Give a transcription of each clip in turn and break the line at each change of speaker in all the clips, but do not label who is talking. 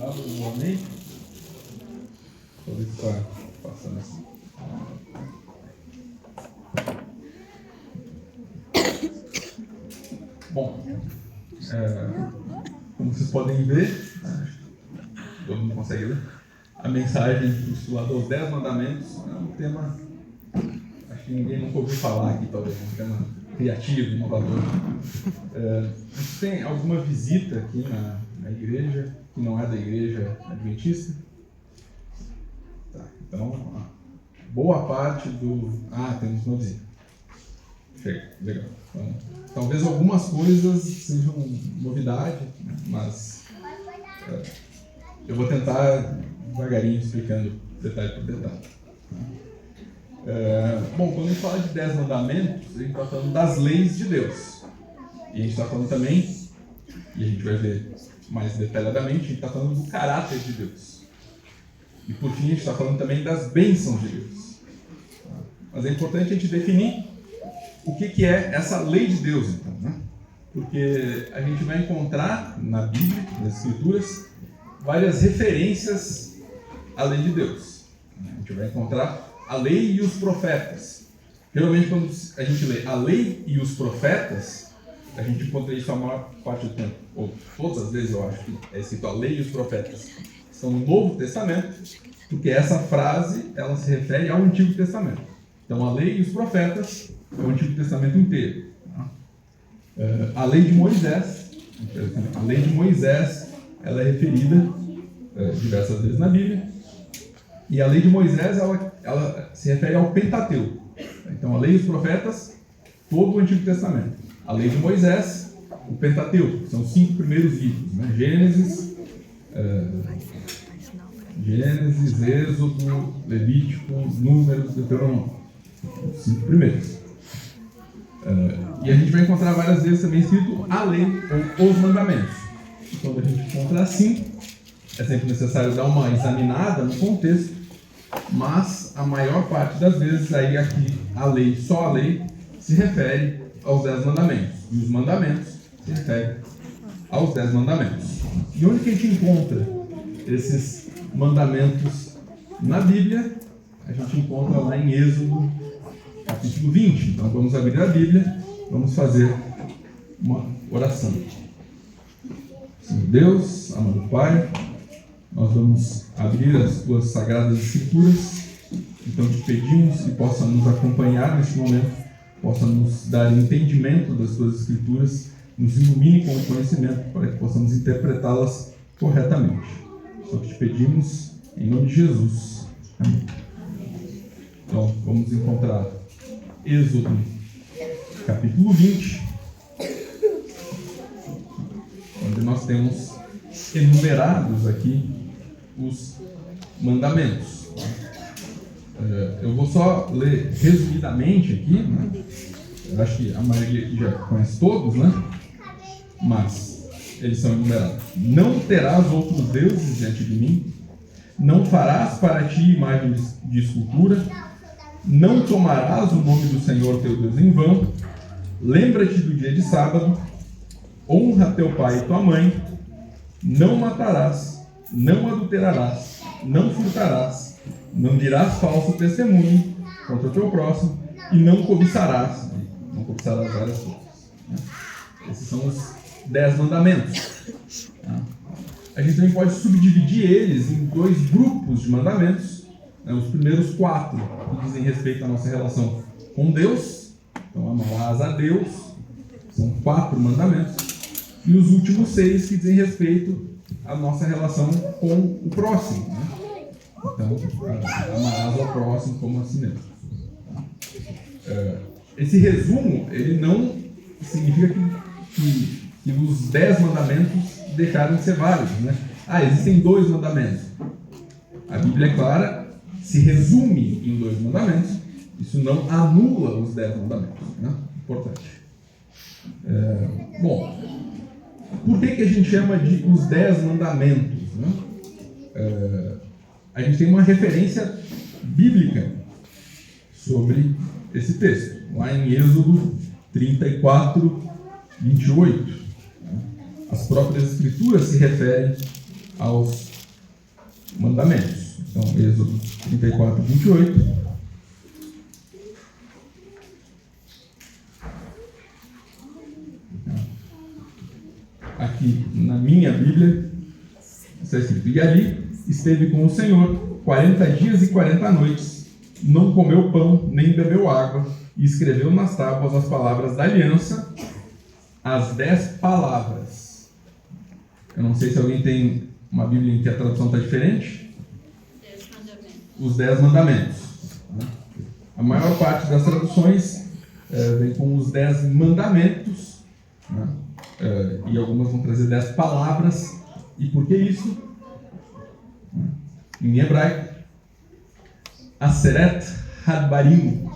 Abra o amém. Vou ver se está passando assim. Bom, como vocês podem ver, todo mundo consegue ler, a mensagem intitulada Os 10 Mandamentos é um tema, acho que ninguém nunca ouviu falar aqui, talvez, um tema criativo, inovador. A gente tem alguma visita aqui na igreja, que não é da igreja adventista? Tá, então, boa parte do... temos uma visita. Chega, legal. Então, talvez algumas coisas sejam novidade, mas eu vou tentar devagarinho explicando detalhe por detalhe. Bom, quando a gente fala de 10 mandamentos, a gente está falando das leis de Deus. E a gente está falando também, e a gente vai ver mais detalhadamente, a gente está falando do caráter de Deus. E por fim, a gente está falando também das bênçãos de Deus. Mas é importante a gente definir o que é essa lei de Deus, então, né? Porque a gente vai encontrar na Bíblia, nas Escrituras, várias referências à lei de Deus. A gente vai encontrar a lei e os profetas. Geralmente, quando a gente lê a lei e os profetas, a gente encontra isso a maior parte do tempo, ou todas as vezes eu acho que é escrito a lei e os profetas. São no Novo Testamento, porque essa frase ela se refere ao Antigo Testamento. Então, a lei e os profetas é o Antigo Testamento inteiro. A lei de Moisés, ela é referida diversas vezes na Bíblia. E a lei de Moisés, ela se refere ao Pentateuco. Então, a lei e os profetas, todo o Antigo Testamento. A lei de Moisés, o Pentateuco, são os 5 primeiros livros, né? Gênesis, Êxodo, Levítico, Números, Deuteronômio. Os 5 primeiros. E a gente vai encontrar várias vezes também escrito a lei, ou os mandamentos. E quando a gente encontra assim, é sempre necessário dar uma examinada no contexto, mas a maior parte das vezes aí aqui a lei, só a lei, se refere aos 10 mandamentos. E os mandamentos se referem aos 10 mandamentos. E onde que a gente encontra esses mandamentos na Bíblia? A gente encontra lá em Êxodo, capítulo 20. Então vamos abrir a Bíblia, vamos fazer uma oração. Senhor Deus, amado Pai, nós vamos abrir as tuas sagradas escrituras. Então te pedimos que possa nos acompanhar neste momento, possa nos dar entendimento das tuas escrituras, nos ilumine com o conhecimento para que possamos interpretá-las corretamente. Só que te pedimos em nome de Jesus. Amém. Então vamos encontrar Êxodo, capítulo 20, onde nós temos enumerados aqui os mandamentos. Eu vou só ler resumidamente aqui, né? Eu acho que a maioria aqui já conhece todos, né? Mas eles são enumerados. Não terás outros deuses diante de mim, não farás para ti imagem de escultura, não tomarás o nome do Senhor teu Deus em vão, lembra-te do dia de sábado, honra teu pai e tua mãe, não matarás, não adulterarás, não furtarás, não dirás falso testemunho contra o teu próximo e não cobiçarás. Não cobiçarás várias coisas. Esses são os 10 mandamentos. A gente também pode subdividir eles em 2 grupos de mandamentos. Os primeiros 4 que dizem respeito à nossa relação com Deus. Então, amarás a Deus. São 4 mandamentos. E os últimos 6 que dizem respeito à nossa relação com o próximo. Né? Então, amarás ao próximo como a si mesmo. Esse resumo, ele não significa que os 10 mandamentos deixaram de ser válidos. Né? Existem 2 mandamentos. A Bíblia é clara, se resume em 2 mandamentos. Isso não anula os 10 mandamentos. Né? Importante. Bom, por que a gente chama de os 10 mandamentos? Né? A gente tem uma referência bíblica sobre esse texto, lá em Êxodo 34, 28. As próprias escrituras se referem aos mandamentos. Então, Êxodo 34, 28. Aqui na minha Bíblia está escrito: e ali esteve com o Senhor 40 dias e 40 noites, não comeu pão, nem bebeu água, e escreveu nas tábuas as palavras da aliança, as 10 palavras. Eu não sei se alguém tem uma Bíblia em que a tradução está diferente.
10 mandamentos.
Os 10 mandamentos. A maior parte das traduções vem com os 10 mandamentos, né? E algumas vão trazer 10 palavras. E por que isso? Em hebraico, Aseret Hadbarim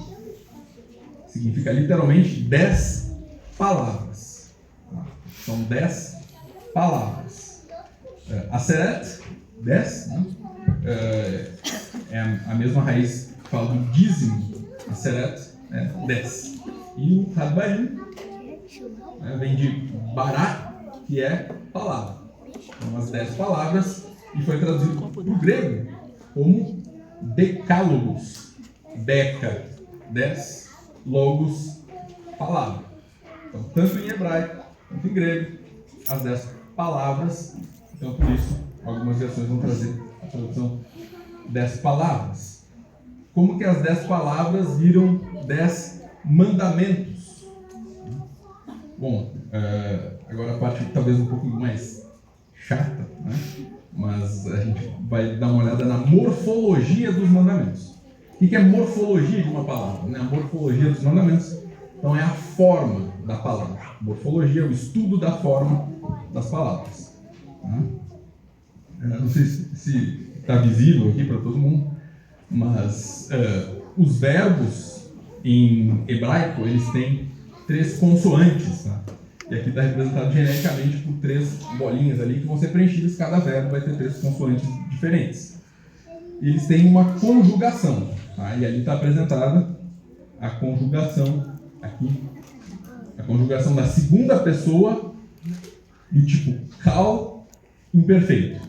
significa literalmente 10 palavras. São 10 palavras. Aseret, 10, né? É a mesma raiz que fala do dízimo. Aseret é 10. E o Hadbarim vem de Bará, que é palavra. Então, as 10 palavras, e foi traduzido para o grego como decálogos. Deca, 10, logos, palavra. Então, tanto em hebraico quanto em grego, as 10 palavras. Então, por isso, algumas versões vão trazer a tradução 10 palavras. Como que as 10 palavras viram 10 mandamentos? Bom, agora a parte talvez um pouco mais chata, né? Mas a gente vai dar uma olhada na morfologia dos mandamentos. O que é morfologia de uma palavra, né? A morfologia dos mandamentos, então, é a forma da palavra. Morfologia é o estudo da forma das palavras. Não sei se está visível aqui para todo mundo, mas os verbos em hebraico, eles têm 3 consoantes, tá? E aqui está representado genericamente por 3 bolinhas ali que vão ser preenchidas. Cada verbo vai ter 3 consoantes diferentes. E eles têm uma conjugação, tá? E ali está apresentada a conjugação aqui, a conjugação da segunda pessoa do tipo cal imperfeito.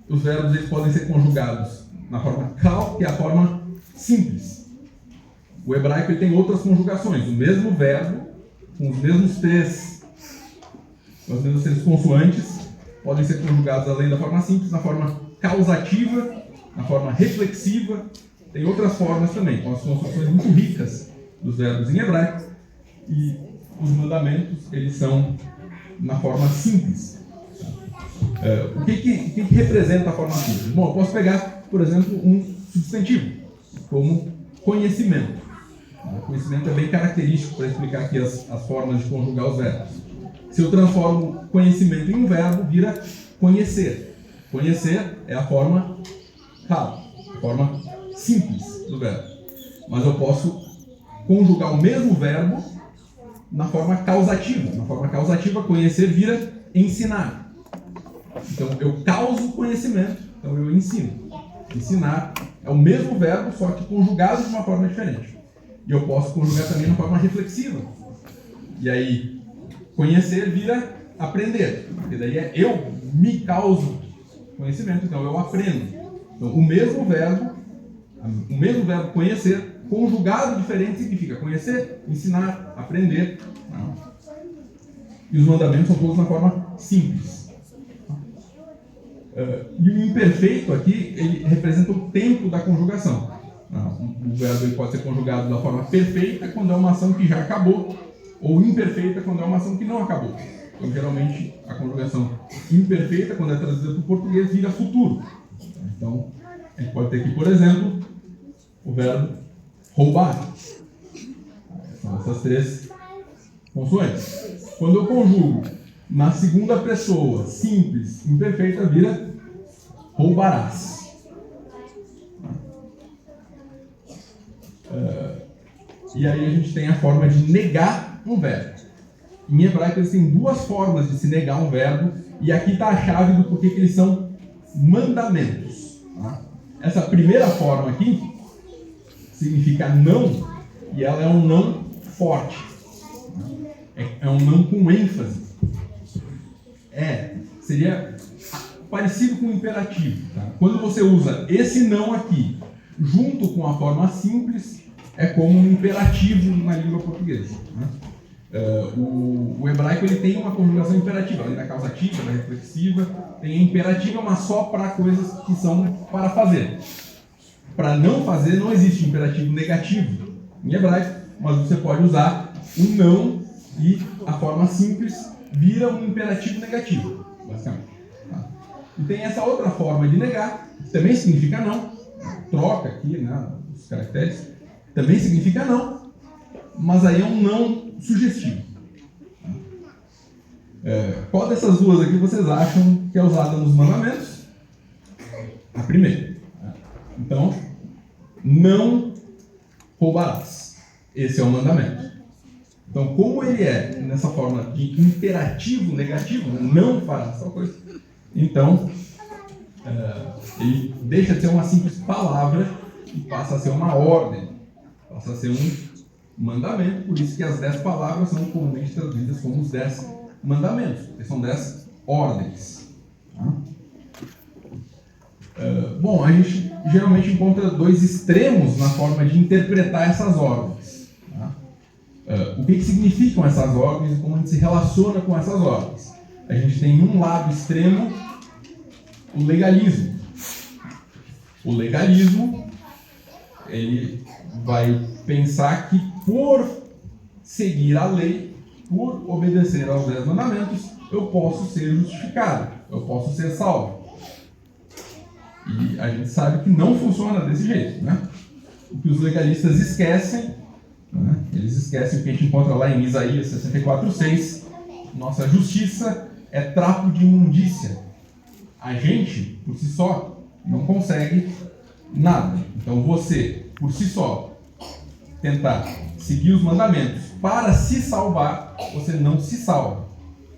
Os verbos eles podem ser conjugados na forma cal, que é a forma simples. O hebraico ele tem outras conjugações. O mesmo verbo, com os mesmos 3 consoantes, podem ser conjugados além da forma simples, na forma causativa, na forma reflexiva. Tem outras formas também, com as construções muito ricas dos verbos em hebraico. E os mandamentos, eles são na forma simples. O que representa a forma simples? Bom, eu posso pegar, por exemplo, um substantivo, como conhecimento. O conhecimento é bem característico para explicar aqui as formas de conjugar os verbos. Se eu transformo conhecimento em um verbo, vira conhecer. Conhecer é a forma cal, a forma simples do verbo. Mas eu posso conjugar o mesmo verbo na forma causativa. Na forma causativa, conhecer vira ensinar. Então, eu causo conhecimento, então eu ensino. Ensinar é o mesmo verbo, só que conjugado de uma forma diferente. E eu posso conjugar também na forma reflexiva. E aí, conhecer vira aprender. Porque daí é eu me causo conhecimento, então eu aprendo. Então, o mesmo verbo conhecer, conjugado diferente, significa conhecer, ensinar, aprender. E os mandamentos são todos na forma simples. E o imperfeito aqui, ele representa o tempo da conjugação. O verbo ele pode ser conjugado da forma perfeita quando é uma ação que já acabou, ou imperfeita quando é uma ação que não acabou. Então, geralmente, a conjugação imperfeita, quando é traduzida para o português, vira futuro. Então, a gente pode ter aqui, por exemplo, o verbo roubar. São essas 3 consoantes. Quando eu conjugo na segunda pessoa, simples, imperfeita, vira roubarás. E aí a gente tem a forma de negar um verbo. Em hebraico eles têm 2 formas de se negar um verbo, e aqui está a chave do porquê que eles são mandamentos. Tá? Essa primeira forma aqui significa não, e ela é um não forte. É um não com ênfase. Seria parecido com o imperativo. Tá? Quando você usa esse não aqui, junto com a forma simples, é como um imperativo na língua portuguesa. Né? O hebraico ele tem uma conjugação imperativa, além da causativa, da reflexiva, tem a imperativa, mas só para coisas que são para fazer. Para não fazer, não existe imperativo negativo em hebraico, mas você pode usar o não e a forma simples vira um imperativo negativo, basicamente. Tá? E tem essa outra forma de negar, que também significa não, troca aqui, né, os caracteres, também significa não, mas aí é um não sugestivo. Qual dessas duas aqui vocês acham que é usada nos mandamentos? A primeira. Então, não roubarás. Esse é o mandamento. Então, como ele é nessa forma de imperativo negativo, não farás tal coisa, então ele deixa de ser uma simples palavra e passa a ser uma ordem, passa a ser um mandamento. Por isso que as 10 palavras são comumente traduzidas como os 10 mandamentos, porque são 10 ordens. Tá? Bom, a gente geralmente encontra dois extremos na forma de interpretar essas ordens. Tá? O que significam essas ordens e como a gente se relaciona com essas ordens? A gente tem um lado extremo o legalismo. O legalismo, ele vai pensar que por seguir a lei, por obedecer aos 10 mandamentos, eu posso ser justificado, eu posso ser salvo. E a gente sabe que não funciona desse jeito, né? O que os legalistas esquecem, né? Eles esquecem o que a gente encontra lá em Isaías 64:6. Nossa justiça é trapo de imundícia. A gente, por si só, não consegue nada. Então você, por si só, tentar seguir os mandamentos para se salvar, você não se salva.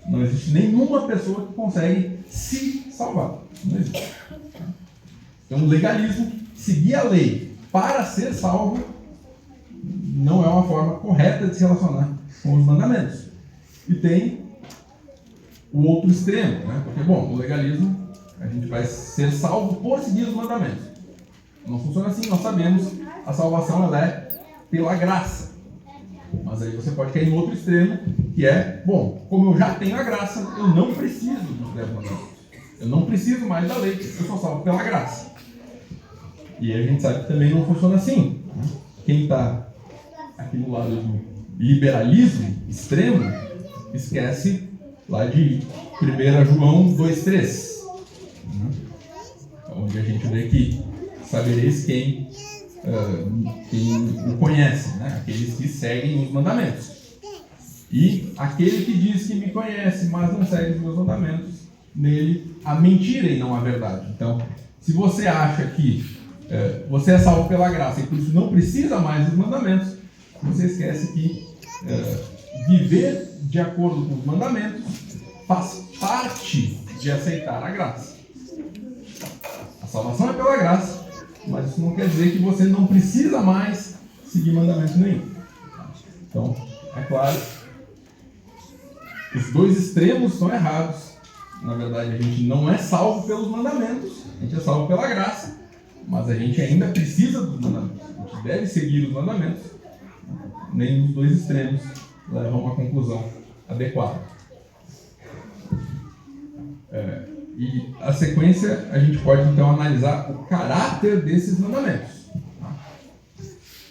Não existe nenhuma pessoa que consegue se salvar. Não existe. Então, o legalismo, seguir a lei para ser salvo, não é uma forma correta de se relacionar com os mandamentos. E tem o outro extremo, né? Porque, bom, o legalismo, a gente vai ser salvo por seguir os mandamentos. Não funciona assim, nós sabemos, a salvação ela é pela graça. Mas aí você pode cair no outro extremo, que é, bom, como eu já tenho a graça, eu não preciso dos 10 mandamentos. Eu não preciso mais da lei, eu sou salvo pela graça. E a gente sabe que também não funciona assim. Quem está aqui no lado do liberalismo extremo, esquece lá de 1 João 2,3, onde a gente vê que sabereis quem o conhece, né? Aqueles que seguem os mandamentos. E aquele que diz que me conhece, mas não segue os meus mandamentos, nele há mentira e não há verdade. Então, se você acha que você é salvo pela graça e por isso não precisa mais dos mandamentos, você esquece que viver de acordo com os mandamentos faz parte de aceitar a graça. A salvação é pela graça, mas isso não quer dizer que você não precisa mais seguir mandamento nenhum. Então, é claro, os dois extremos são errados. Na verdade, a gente não é salvo pelos mandamentos, a gente é salvo pela graça. Mas a gente ainda precisa dos mandamentos. A gente deve seguir os mandamentos. Nem os dois extremos levam a uma conclusão adequada. E a sequência, a gente pode então analisar o caráter desses mandamentos.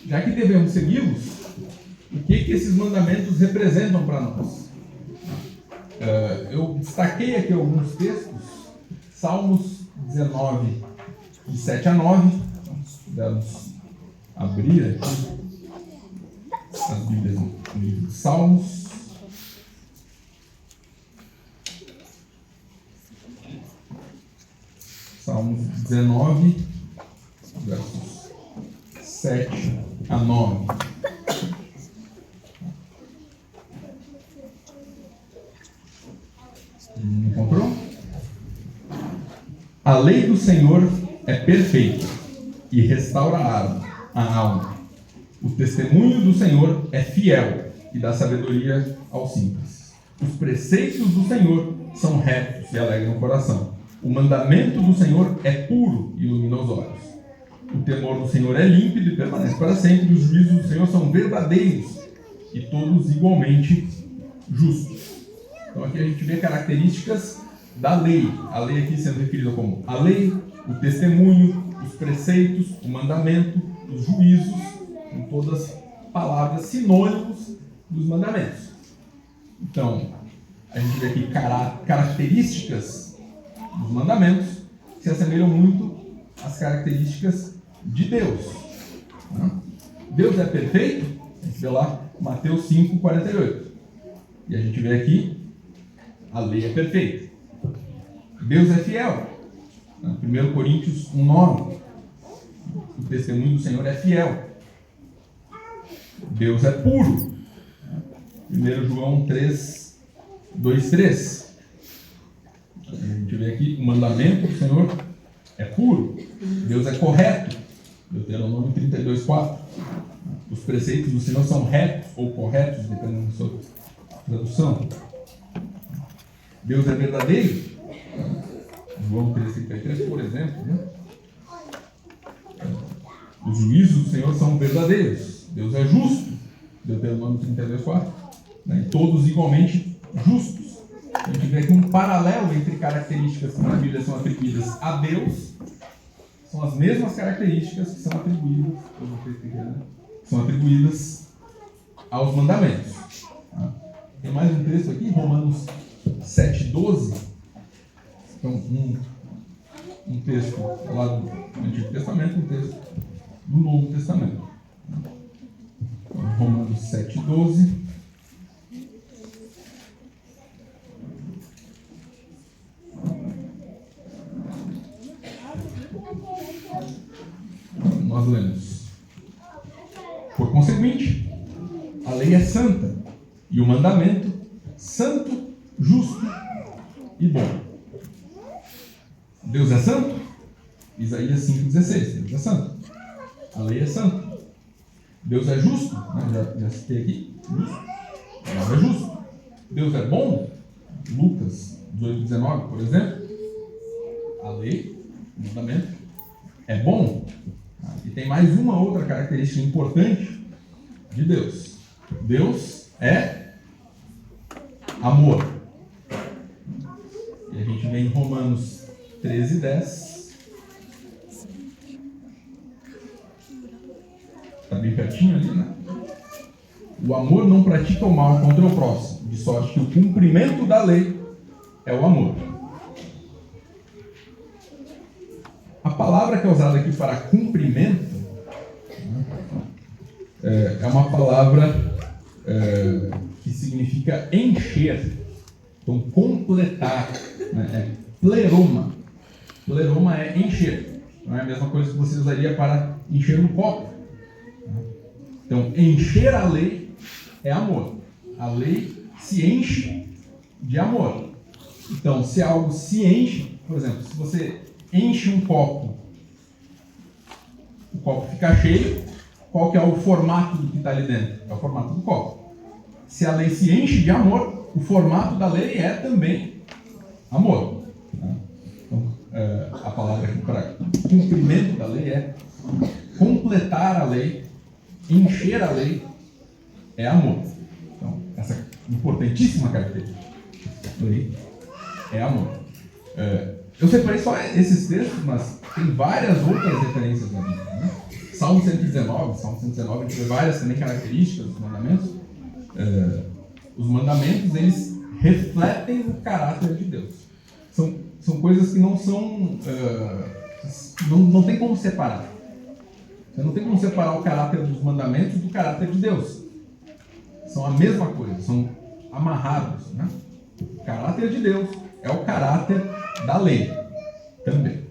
Já que devemos segui-los, o que esses mandamentos representam para nós? Eu destaquei aqui alguns textos. Salmos 19, de 7 a 9, vamos abrir aqui as Bíblias no livro de Salmos. Salmos 19, versos 7 a 9. Encontrou? A lei do Senhor é perfeita e restaura a alma. O testemunho do Senhor é fiel e dá sabedoria aos simples. Os preceitos do Senhor são retos e alegram o coração. O mandamento do Senhor é puro e ilumina os olhos. O temor do Senhor é límpido e permanece para sempre. Os juízos do Senhor são verdadeiros e todos igualmente justos. Então aqui a gente vê características da lei. A lei aqui sendo referida como a lei, o testemunho, os preceitos, o mandamento, os juízos, com todas palavras sinônimos dos mandamentos. Então, a gente vê aqui características dos mandamentos que se assemelham muito às características de Deus. Deus é perfeito? A gente vê lá Mateus 5:48. E a gente vê aqui, a lei é perfeita. Deus é fiel. 1 Coríntios 1:9. O testemunho do Senhor é fiel. Deus é puro. 1 João 3:2-3. A gente vê aqui, o mandamento do Senhor é puro. Deus é correto. Deuteronômio 32:4. Os preceitos do Senhor são retos ou corretos, dependendo da sua tradução. Deus é verdadeiro. João 3:33, por exemplo, né? Os juízos do Senhor são verdadeiros. Deus é justo. Deuteronômio 32:4. Né? E todos igualmente justos. A gente vê aqui um paralelo entre características que na Bíblia são atribuídas a Deus. São as mesmas características que são atribuídas aos mandamentos. Tem mais um texto aqui, Romanos 7:12. Então, um texto lá do Antigo Testamento, um texto do Novo Testamento. Então, Romanos 7:12. Nós lemos: por conseguinte, a lei é santa e o mandamento santo, justo e bom. Deus é santo? Isaías 5:16. Deus é santo. A lei é santa. Deus é justo? Já citei aqui. Justo. Deus é justo. Deus é bom? Lucas 18:19, por exemplo. A lei, o mandamento, é bom. E tem mais uma outra característica importante de Deus. Deus é amor. E a gente vê em Romanos 13:10. Está bem pertinho ali, né? O amor não pratica o mal contra o próximo, de sorte que o cumprimento da lei é o amor. A palavra que é usada aqui para cumprimento é uma palavra que significa encher. Então, completar, né? É pleroma. Pleroma é encher. Não é a mesma coisa que você usaria para encher um copo. Então, encher a lei é amor. A lei se enche de amor. Então, se algo se enche, por exemplo, se você enche um copo, o copo fica cheio, qual que é o formato do que está ali dentro? É o formato do copo. Se a lei se enche de amor, o formato da lei é também amor. Então, a palavra aqui para cumprimento da lei é completar a lei, encher a lei é amor. Então, essa importantíssima característica. Lei é amor. Eu separei só esses textos, mas tem várias outras referências na Bíblia. Né? Salmo 119, a gente vê várias também características dos mandamentos. Os mandamentos, eles refletem o caráter de Deus. São coisas que não são... não tem como separar. Você não tem como separar o caráter dos mandamentos do caráter de Deus. São a mesma coisa, são amarrados. Né? O caráter de Deus é o caráter da lei também.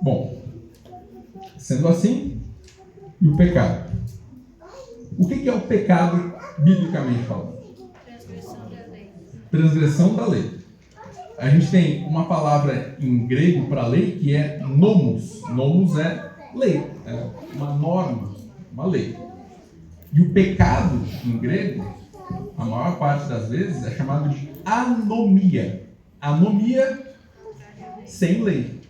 Bom, sendo assim, e o pecado? O que é o pecado, biblicamente falando? Transgressão da lei. A gente tem uma palavra em grego para lei que é nomos. Nomos é lei, é uma norma, uma lei. E o pecado, em grego, a maior parte das vezes, é chamado de anomia. Anomia sem lei,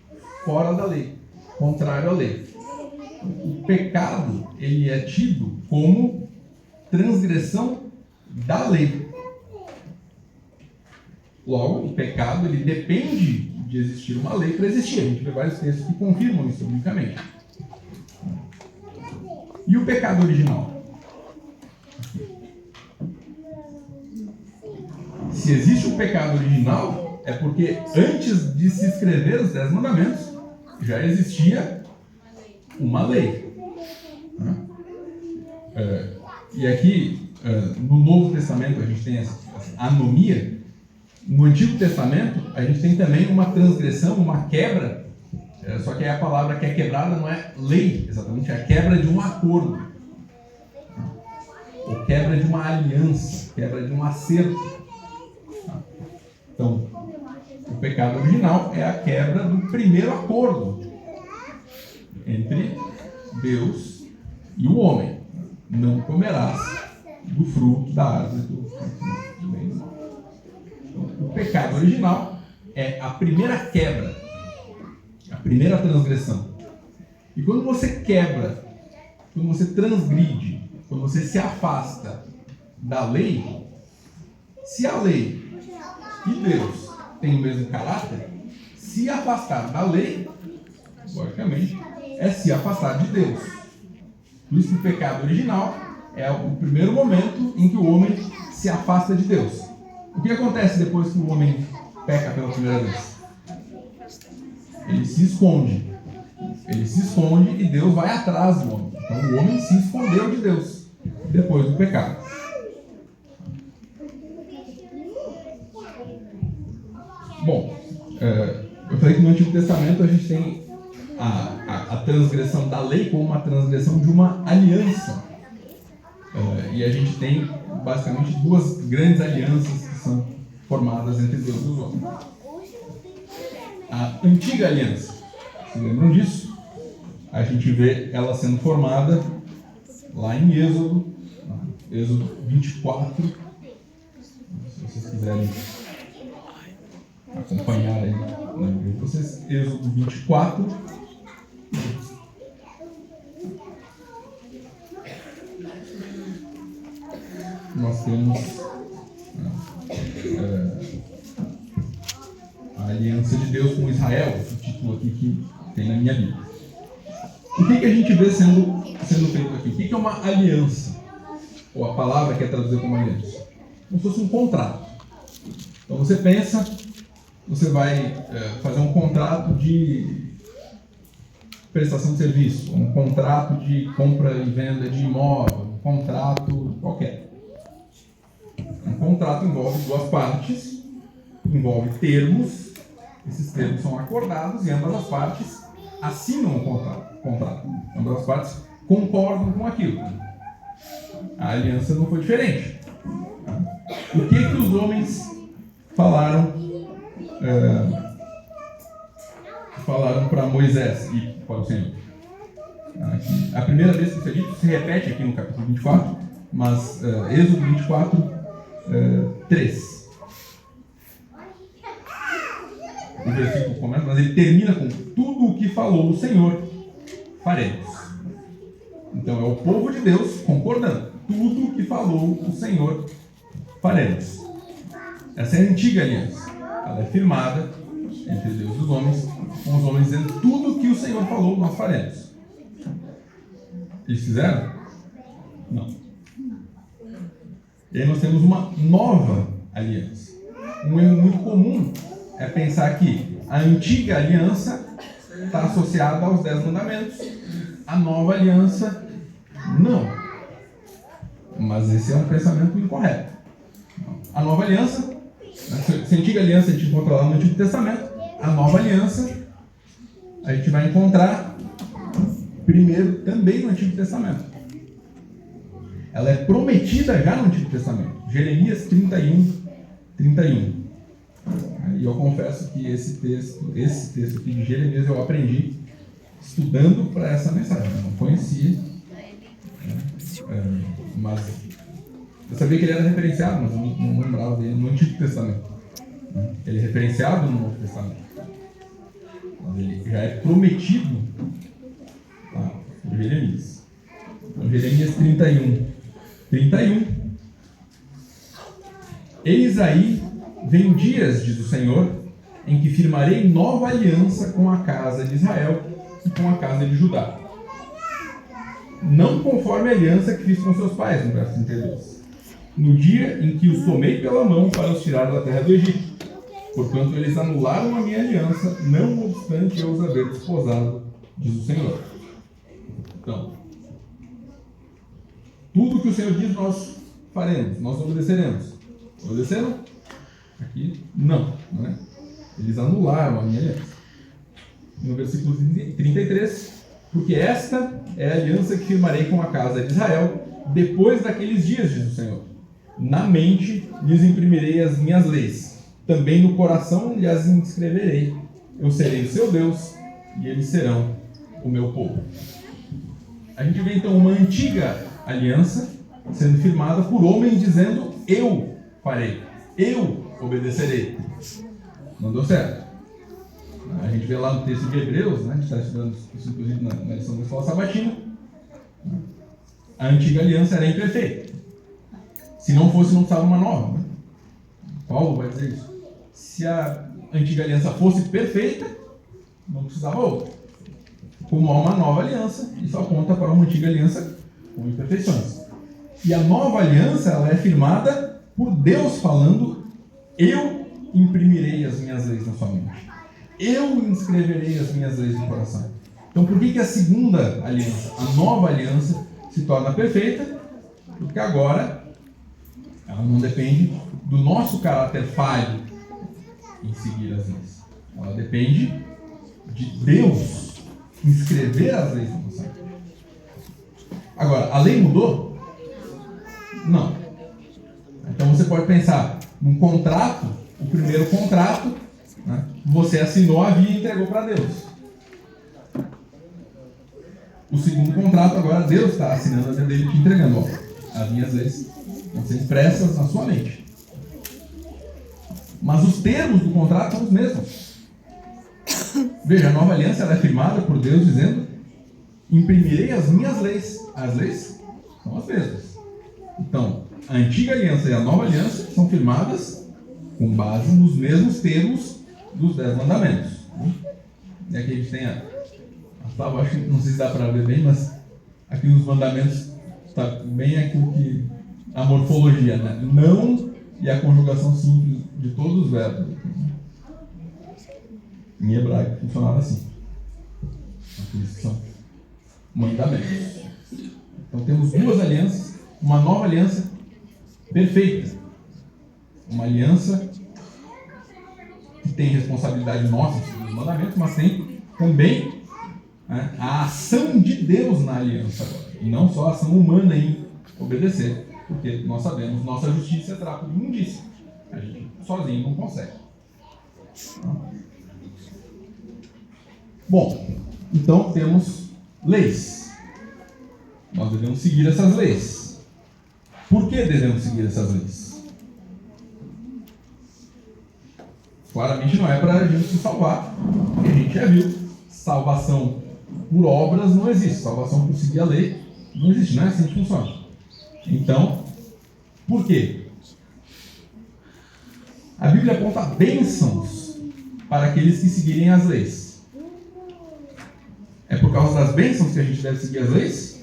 fora da lei, contrário à lei. O pecado, ele é tido como transgressão da lei. Logo, o pecado, ele depende de existir uma lei para existir. A gente vê vários textos que confirmam isso biblicamente. E o pecado original? Se existe um pecado original, é porque antes de se escrever os 10 mandamentos, já existia uma lei. E aqui, no Novo Testamento, a gente tem essa anomia. No Antigo Testamento, a gente tem também uma transgressão, uma quebra, só que a palavra que é quebrada não é lei, exatamente, é a quebra de um acordo, ou quebra de uma aliança, quebra de um acerto. Então, o pecado original é a quebra do primeiro acordo entre Deus e o homem. Não comerás do fruto da árvore do bem e do mal. Então, o pecado original é a primeira quebra, a primeira transgressão. E quando você quebra, quando você transgride, quando você se afasta da lei, se a lei e Deus têm o mesmo caráter, se afastar da lei, logicamente, é se afastar de Deus. Por isso que o pecado original é o primeiro momento em que o homem se afasta de Deus. O que acontece depois que o homem peca pela primeira vez? Ele se esconde. Ele se esconde e Deus vai atrás do homem. Então o homem se escondeu de Deus depois do pecado. Bom, eu falei que no Antigo Testamento a gente tem a transgressão da lei como uma transgressão de uma aliança. E a gente tem basicamente duas grandes alianças que são formadas entre Deus e os homens. A antiga aliança, se lembram disso? A gente vê ela sendo formada lá em Êxodo 24. Se vocês quiserem acompanhar aí na Bíblia de vocês, Êxodo 24. Nós temos a aliança de Deus com Israel, esse título aqui que tem na minha Bíblia. O que a gente vê sendo feito aqui? O que é uma aliança? Ou a palavra que é traduzida como aliança? Como se fosse um contrato. Então você pensa, você vai fazer um contrato de prestação de serviço, um contrato de compra e venda de imóvel, um contrato qualquer. Um contrato envolve duas partes, envolve termos, esses termos são acordados e ambas as partes assinam o contrato. Ambas as partes concordam com aquilo. A aliança não foi diferente. O que os homens falaram para Moisés e para o Senhor? A primeira vez que isso é dito se repete aqui no capítulo 24, mas Êxodo 24, 3. O versículo começa, mas ele termina com tudo o que falou o Senhor, faremos. Então é o povo de Deus concordando. Tudo o que falou o Senhor, faremos. Essa é a antiga aliança. Ela é firmada entre Deus e os homens, com os homens dizendo tudo o que o Senhor falou, nós faremos. Eles fizeram? Não. E aí nós temos uma nova aliança. Um erro muito comum é pensar que a antiga aliança está associada aos 10 mandamentos, a nova aliança não. Mas esse é um pensamento incorreto. A nova aliança, se a antiga aliança a gente encontra lá no Antigo Testamento, a nova aliança a gente vai encontrar primeiro também no Antigo Testamento. Ela é prometida já no Antigo Testamento. Jeremias 31. E eu confesso que esse texto aqui de Jeremias eu aprendi estudando para essa mensagem. Eu não conhecia. Mas eu sabia que ele era referenciado, mas eu não lembrava dele no Antigo Testamento. Ele é referenciado no Novo Testamento. Mas ele já é prometido por Jeremias. Então, Jeremias 31. Eis aí, vem dias, diz o Senhor, em que firmarei nova aliança com a casa de Israel e com a casa de Judá. Não conforme a aliança que fiz com seus pais, no verso 32. No dia em que os tomei pela mão para os tirar da terra do Egito. Porquanto eles anularam a minha aliança, não obstante eu os haver desposado, diz o Senhor. Então, tudo que o Senhor diz, nós faremos, nós obedeceremos. Obedeceram? Aqui, não é? Eles anularam a minha aliança. No versículo 33, porque esta é a aliança que firmarei com a casa de Israel depois daqueles dias, diz o Senhor. Na mente lhes imprimirei as minhas leis, também no coração lhes inscreverei. Eu serei o seu Deus e eles serão o meu povo. A gente vê então uma antiga aliança sendo firmada por homens dizendo: eu farei, eu obedecerei. Não deu certo. A gente vê lá no texto de Hebreus, né? A gente está estudando isso inclusive na lição da escola sabatina. A antiga aliança era imperfeita. Se não fosse, não precisava uma nova. Né? Paulo vai dizer isso. Se a antiga aliança fosse perfeita, não precisava outra. Como há uma nova aliança, isso aponta para uma antiga aliança com imperfeições. E a nova aliança, ela é firmada por Deus falando: eu imprimirei as minhas leis na sua mente. Eu inscreverei as minhas leis no coração. Então, por que a segunda aliança, a nova aliança, se torna perfeita? Porque agora ela não depende do nosso caráter falho em seguir as leis. Ela depende de Deus inscrever as leis no coração. Agora, a lei mudou? Não. Então você pode pensar num contrato, o primeiro contrato, né, você assinou a via e entregou para Deus. O segundo contrato, agora Deus está assinando a via dele e te entregando. Ó, as minhas leis vão ser expressas na sua mente. Mas os termos do contrato são os mesmos. Veja, a nova aliança ela é firmada por Deus dizendo: imprimirei as minhas leis. As leis são as mesmas. Então, a antiga aliança e a nova aliança são firmadas com base nos mesmos termos dos 10 mandamentos. E aqui a gente tem a tábua, acho que não sei se dá para ver bem, mas aqui nos mandamentos está bem aquilo que a morfologia, né? Não e a conjugação simples de todos os verbos. Em hebraico funcionava assim. Aqueles que são mandamentos. Então temos duas alianças, uma nova aliança perfeita. Uma aliança que tem responsabilidade nossa nos mandamentos, mas tem também, né, a ação de Deus na aliança agora. E não só a ação humana em obedecer. Porque nós sabemos, nossa justiça é trapo de imundícia. A gente sozinho não consegue. Bom, então temos leis. Nós devemos seguir essas leis. Por que devemos seguir essas leis? Claramente não é para a gente se salvar, porque a gente já viu, salvação por obras não existe, salvação por seguir a lei não existe, não é assim que funciona. Então, por quê? A Bíblia aponta bênçãos para aqueles que seguirem as leis. É por causa das bênçãos que a gente deve seguir as leis?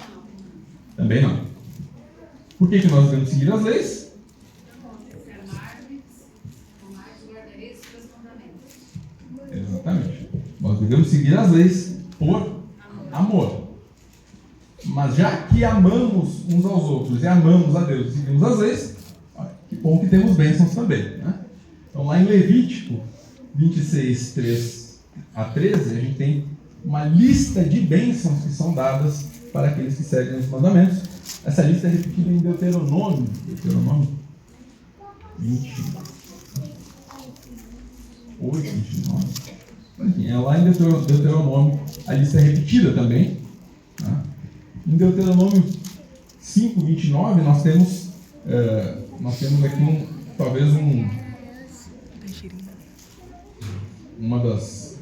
Também não. Por que nós devemos seguir as leis? Exatamente. Nós devemos seguir as leis por amor. Mas já que amamos uns aos outros e amamos a Deus e seguimos as leis, que bom que temos bênçãos também, né? Então lá em Levítico 26, 3 a 13, a gente tem uma lista de bênçãos que são dadas para aqueles que seguem os mandamentos. Essa lista é repetida em Deuteronômio 28, 29. Enfim, é lá em Deuteronômio, a lista é repetida também. Né? Em Deuteronômio 5:29, nós temos aqui uma das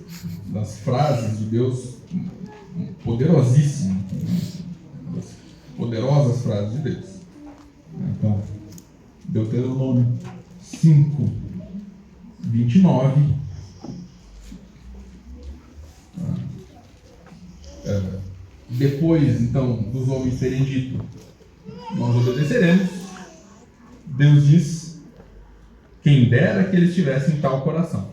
frases de Deus poderosíssima, uma das poderosas frases de Deus. Então, Deuteronômio 5:29. Depois, então, dos homens terem dito, nós obedeceremos, Deus diz: quem dera que eles tivessem tal coração,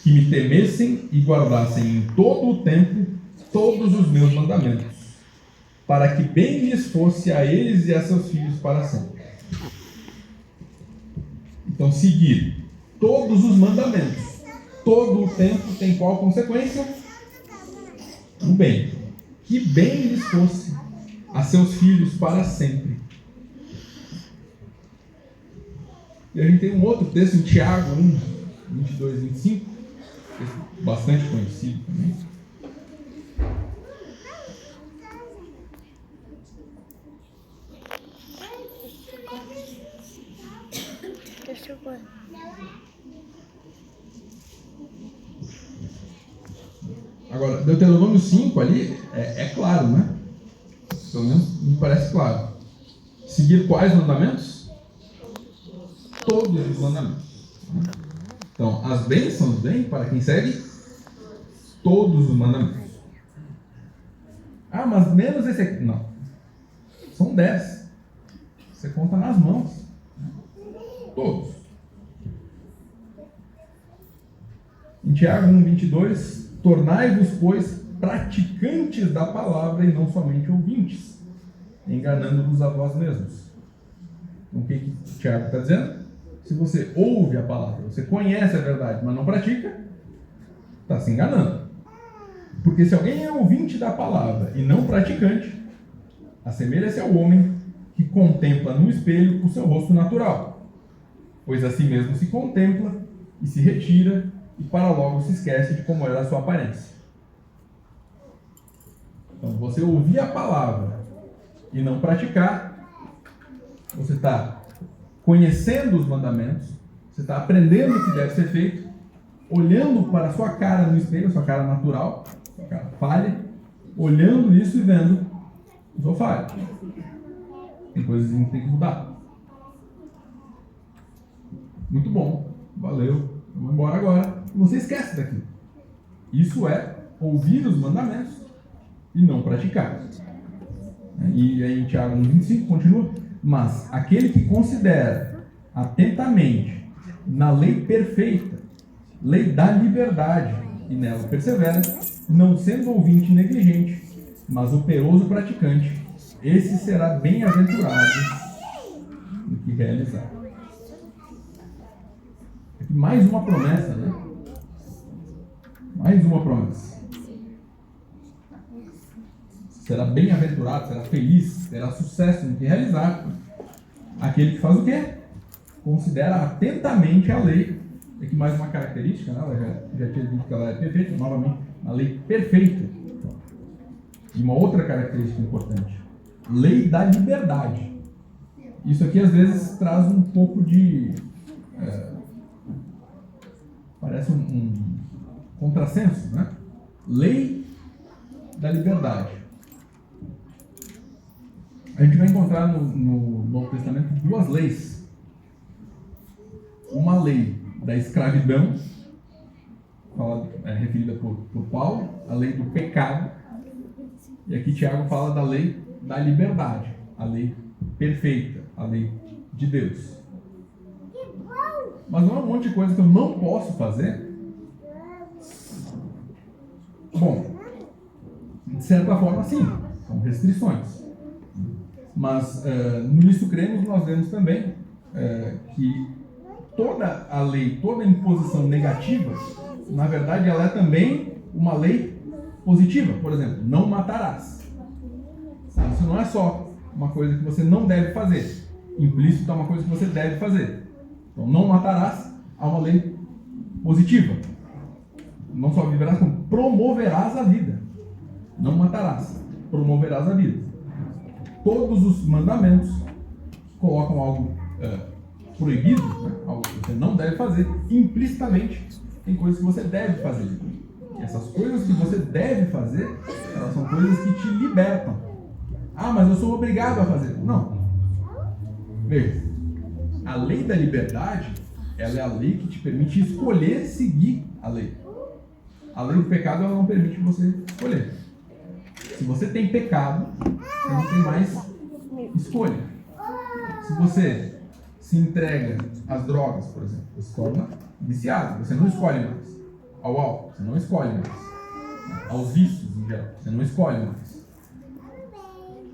que me temessem e guardassem em todo o tempo todos os meus mandamentos, para que bem lhes fosse a eles e a seus filhos para sempre. Então, seguir todos os mandamentos, todo o tempo, tem qual consequência? O bem. Que bem lhes fosse a seus filhos para sempre. E a gente tem um outro texto em Tiago 1:22-25, bastante conhecido também. Agora, Deuteronômio 5 ali é claro, né? Pelo menos me parece claro. Seguir quais mandamentos? Todos os mandamentos. Então, as bênçãos vêm para quem segue todos os mandamentos. Ah, mas menos esse aqui. Não. São 10. Você conta nas mãos. Todos. Em Tiago 1:22, tornai-vos, pois, praticantes da palavra e não somente ouvintes, enganando-vos a vós mesmos. Então, o que Tiago está dizendo? Se você ouve a palavra, você conhece a verdade, mas não pratica, está se enganando. Porque se alguém é ouvinte da palavra e não praticante, assemelha-se ao homem que contempla no espelho o seu rosto natural, pois assim mesmo se contempla e se retira e para logo se esquece de como era a sua aparência. Então, você ouvir a palavra e não praticar, você está conhecendo os mandamentos, você está aprendendo o que deve ser feito, olhando para a sua cara no espelho, a sua cara natural, a sua cara falha, olhando isso e vendo, eu sou falho. Tem coisas que tem que mudar. Muito bom, valeu, vamos embora agora. Você esquece daquilo. Isso é ouvir os mandamentos e não praticar. E aí em Tiago 1:25 continua: mas aquele que considera atentamente na lei perfeita, lei da liberdade, e nela persevera, não sendo ouvinte negligente, mas operoso praticante, esse será bem-aventurado no que realizar. Aqui mais uma promessa, né? Mais uma promessa. Será bem-aventurado, será feliz, terá sucesso no que realizar aquele que faz o quê? Considera atentamente a lei. Aqui mais uma característica, né? Ela já tinha dito que ela é perfeita, novamente, a lei perfeita. E uma outra característica importante: lei da liberdade. Isso aqui às vezes traz um pouco de... parece um contrassenso, né? Lei da liberdade. A gente vai encontrar no Novo Testamento duas leis. Uma lei da escravidão, referida por Paulo, a lei do pecado. E aqui Tiago fala da lei da liberdade, a lei perfeita, a lei de Deus. Mas não é um monte de coisa que eu não posso fazer? Bom, de certa forma sim, são restrições. Mas no Nisto Cremos nós vemos também que toda a lei, toda a imposição negativa, na verdade ela é também uma lei positiva. Por exemplo, não matarás. Isso não é só uma coisa que você não deve fazer. Implícito é uma coisa que você deve fazer. Então, não matarás, há uma lei positiva. Não só viverás, como promoverás a vida. Não matarás, promoverás a vida. todos os mandamentos colocam algo proibido, né? Algo que você não deve fazer, implicitamente tem coisas que você deve fazer. E essas coisas que você deve fazer, elas são coisas que te libertam. Ah, mas eu sou obrigado a fazer. Não. Veja, a lei da liberdade, ela é a lei que te permite escolher seguir a lei. A lei do pecado, ela não permite você escolher. Se você tem pecado, você não tem mais escolha. Se você se entrega às drogas, por exemplo, você se torna viciado, você não escolhe mais. Ao álcool, você não escolhe mais. Aos vícios, em geral, você não escolhe mais.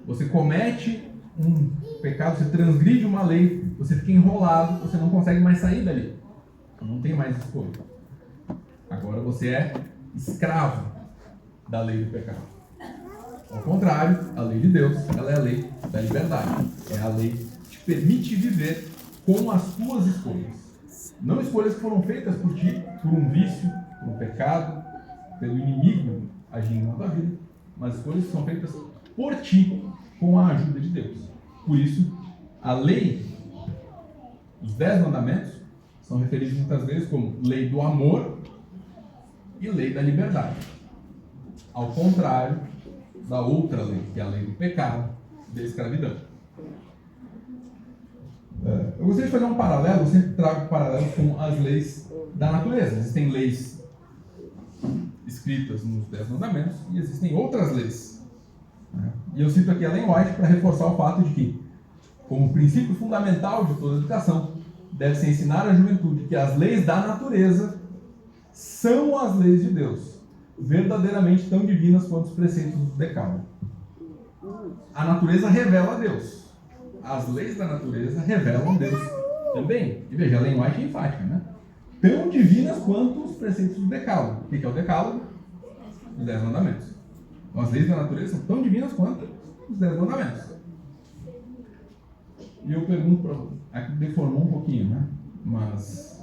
Você comete um pecado, você transgride uma lei, você fica enrolado, você não consegue mais sair dali. Não tem mais escolha. Agora você é escravo da lei do pecado. Ao contrário, a lei de Deus, ela é a lei da liberdade. É a lei que te permite viver com as tuas escolhas. Não escolhas que foram feitas por ti, por um vício, por um pecado, pelo inimigo agindo na tua vida, mas escolhas que são feitas por ti, com a ajuda de Deus. Por isso, a lei, os 10 mandamentos, são referidos muitas vezes como lei do amor e lei da liberdade. Ao contrário da outra lei, que é a lei do pecado e da escravidão. Eu gostaria de fazer um paralelo, eu sempre trago paralelos com as leis da natureza. Existem leis escritas nos 10 mandamentos e existem outras leis. E eu cito aqui Ellen White para reforçar o fato de que, como princípio fundamental de toda educação, deve-se ensinar à juventude que as leis da natureza são as leis de Deus, verdadeiramente tão divinas quanto os preceitos do Decálogo. A natureza revela a Deus. As leis da natureza revelam Deus também. E veja, Ellen White é enfática, né? Tão divinas quanto os preceitos do Decálogo. O que é o Decálogo? Os 10 mandamentos. Então, as leis da natureza são tão divinas quanto os 10 mandamentos. E eu pergunto para você, aqui deformou um pouquinho, né? Mas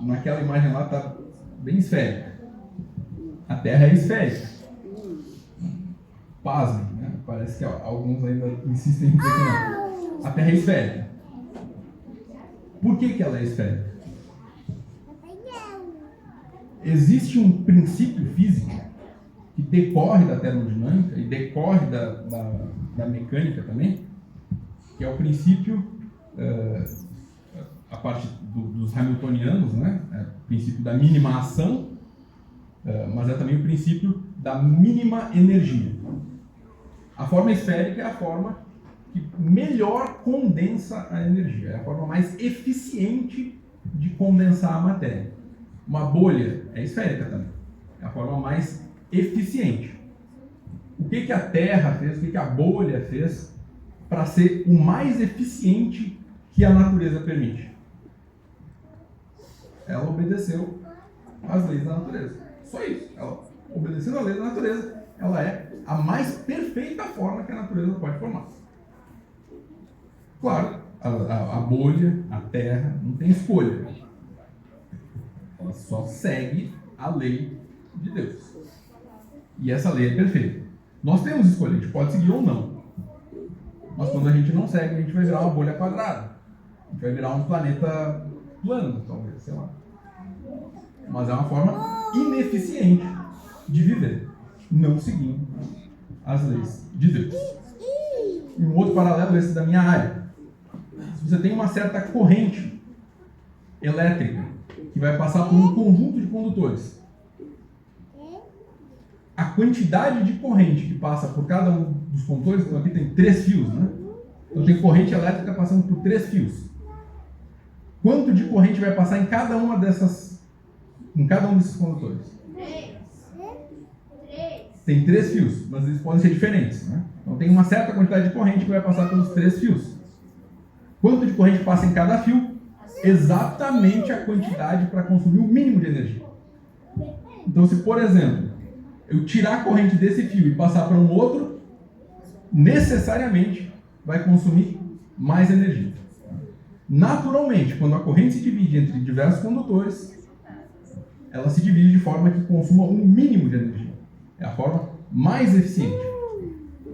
naquela imagem lá está bem esférica. A Terra é esférica. Pasmem, né? Parece que alguns ainda insistem em dizer que não. A Terra é esférica. Por que ela é esférica? Existe um princípio físico que decorre da termodinâmica e decorre da mecânica também, que é o princípio, a parte dos hamiltonianos, né? É o princípio da mínima ação, mas é também o princípio da mínima energia. A forma esférica é a forma que melhor condensa a energia, é a forma mais eficiente de condensar a matéria. Uma bolha é esférica também, é a forma mais eficiente. O que a Terra fez, o que a bolha fez para ser o mais eficiente que a natureza permite? Ela obedeceu às leis da natureza. Só isso. Ela, obedecendo às leis da natureza, ela é a mais perfeita forma que a natureza pode formar. Claro, a bolha, a Terra, não tem escolha. Ela só segue a lei de Deus. E essa lei é perfeita. Nós temos escolha, a gente pode seguir ou não. Mas quando a gente não segue, a gente vai virar uma bolha quadrada. A gente vai virar um planeta plano, talvez, sei lá. Mas é uma forma ineficiente de viver, não seguindo as leis de Deus. E um outro paralelo, esse da minha área. Se você tem uma certa corrente elétrica que vai passar por um conjunto de condutores, a quantidade de corrente que passa por cada um dos condutores, então aqui tem 3 fios, né? Então tem corrente elétrica passando por 3 fios. Quanto de corrente vai passar em cada um desses condutores?
3.
Tem 3 fios, mas eles podem ser diferentes, né? Então tem uma certa quantidade de corrente que vai passar pelos 3 fios. Quanto de corrente passa em cada fio? Exatamente a quantidade para consumir o mínimo de energia. Então, se, por exemplo, eu tirar a corrente desse fio e passar para um outro, necessariamente vai consumir mais energia. Naturalmente, quando a corrente se divide entre diversos condutores, ela se divide de forma que consuma um mínimo de energia. É a forma mais eficiente.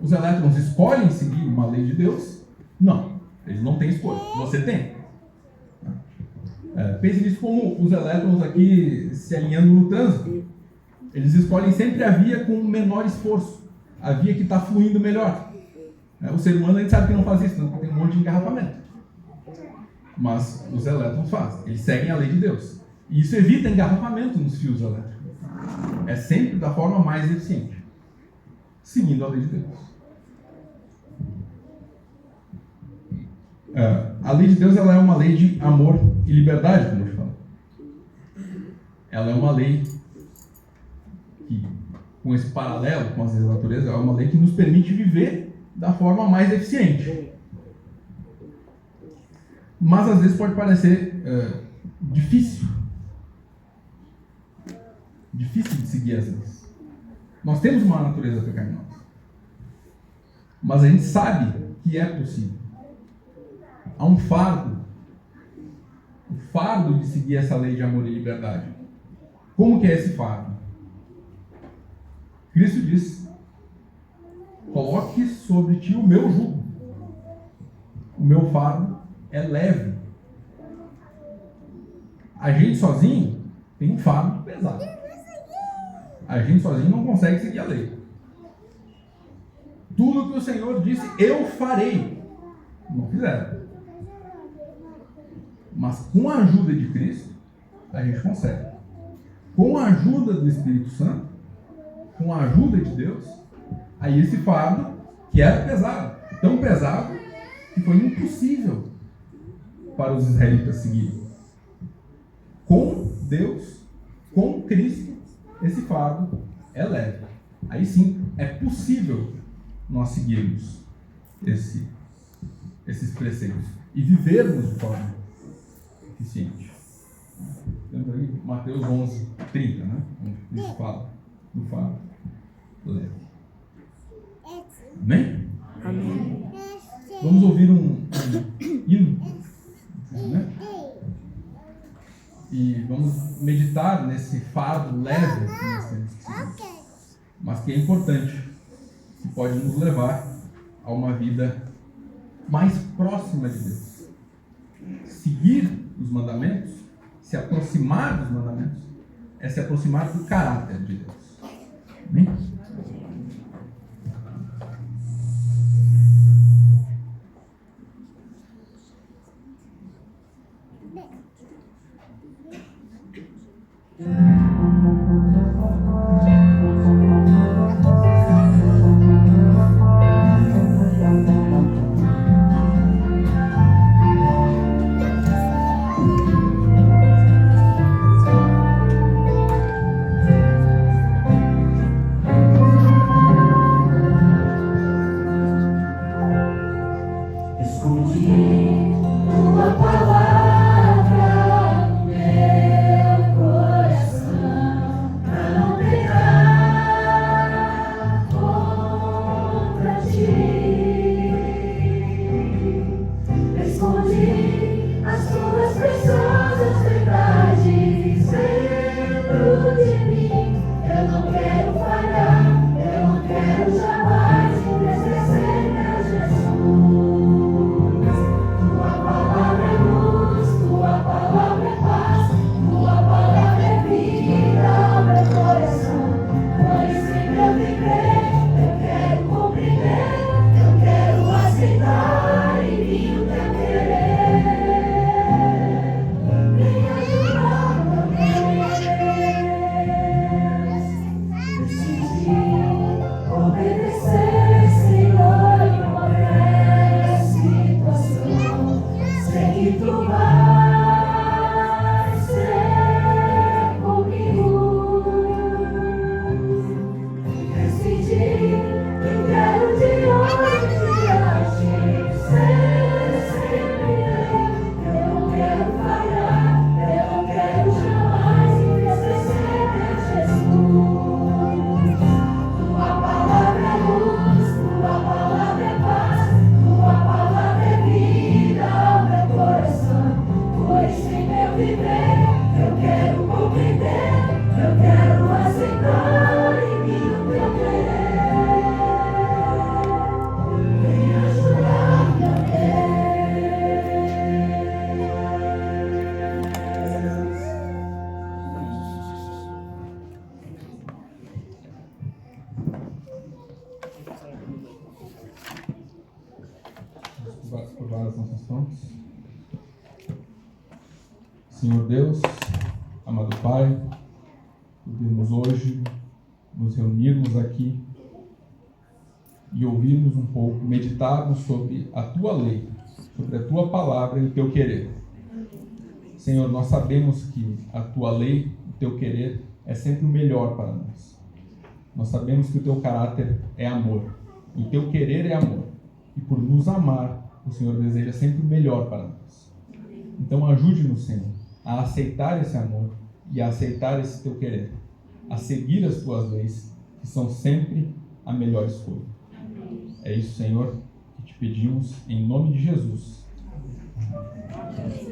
os elétrons escolhem seguir uma lei de Deus? Não, eles não têm escolha. Você tem. Pense nisso como os elétrons aqui se alinhando no trânsito. Eles escolhem sempre a via com menor esforço, a via que está fluindo melhor. O ser humano, a gente sabe que não faz isso, porque tem um monte de engarrafamento. Mas os elétrons fazem, eles seguem a lei de Deus. E isso evita engarrafamento nos fios elétricos. É sempre da forma mais eficiente, seguindo a lei de Deus. A lei de Deus, ela é uma lei de amor e liberdade, como eu te falo. Ela é uma lei que, com esse paralelo com as leis da natureza, é uma lei que nos permite viver da forma mais eficiente. Mas às vezes pode parecer difícil de seguir as leis. Nós temos uma natureza pecaminosa, mas a gente sabe que é possível. Há um fardo, o fardo de seguir essa lei de amor e liberdade. Como que é esse fardo? Cristo diz: coloque sobre ti o meu jugo. O meu fardo é leve. A gente sozinho tem um fardo pesado. A gente sozinho não consegue seguir a lei. Tudo que o Senhor disse, eu farei. Não fizeram. Mas com a ajuda de Cristo, a gente consegue. Com a ajuda do Espírito Santo, com a ajuda de Deus, aí esse fardo, que era pesado, tão pesado, que foi impossível para os israelitas seguirem. Com Deus, com Cristo, esse fardo é leve. Aí sim, é possível nós seguirmos esses preceitos e vivermos de forma eficiente. Temos aí Mateus 11, 30, né? Onde isso fala do fardo leve. Amém?
Amém.
Vamos ouvir um hino, né? E vamos meditar nesse fardo leve que nós temos que seguir, mas que é importante, que pode nos levar a uma vida mais próxima de Deus. Seguir os mandamentos, se aproximar dos mandamentos, é se aproximar do caráter de Deus. Amém? Senhor Deus, amado Pai, podemos hoje nos reunirmos aqui e ouvirmos um pouco, meditarmos sobre a Tua lei, sobre a Tua palavra e o Teu querer. Senhor, nós sabemos que a Tua lei, o Teu querer, é sempre o melhor para nós. Nós sabemos que o Teu caráter é amor, o Teu querer é amor, e por nos amar, o Senhor deseja sempre o melhor para nós. Então ajude-nos, Senhor, a aceitar esse amor e a aceitar esse Teu querer, a seguir as Tuas leis, que são sempre a melhor escolha. É isso, Senhor, que te pedimos em nome de Jesus. Amém.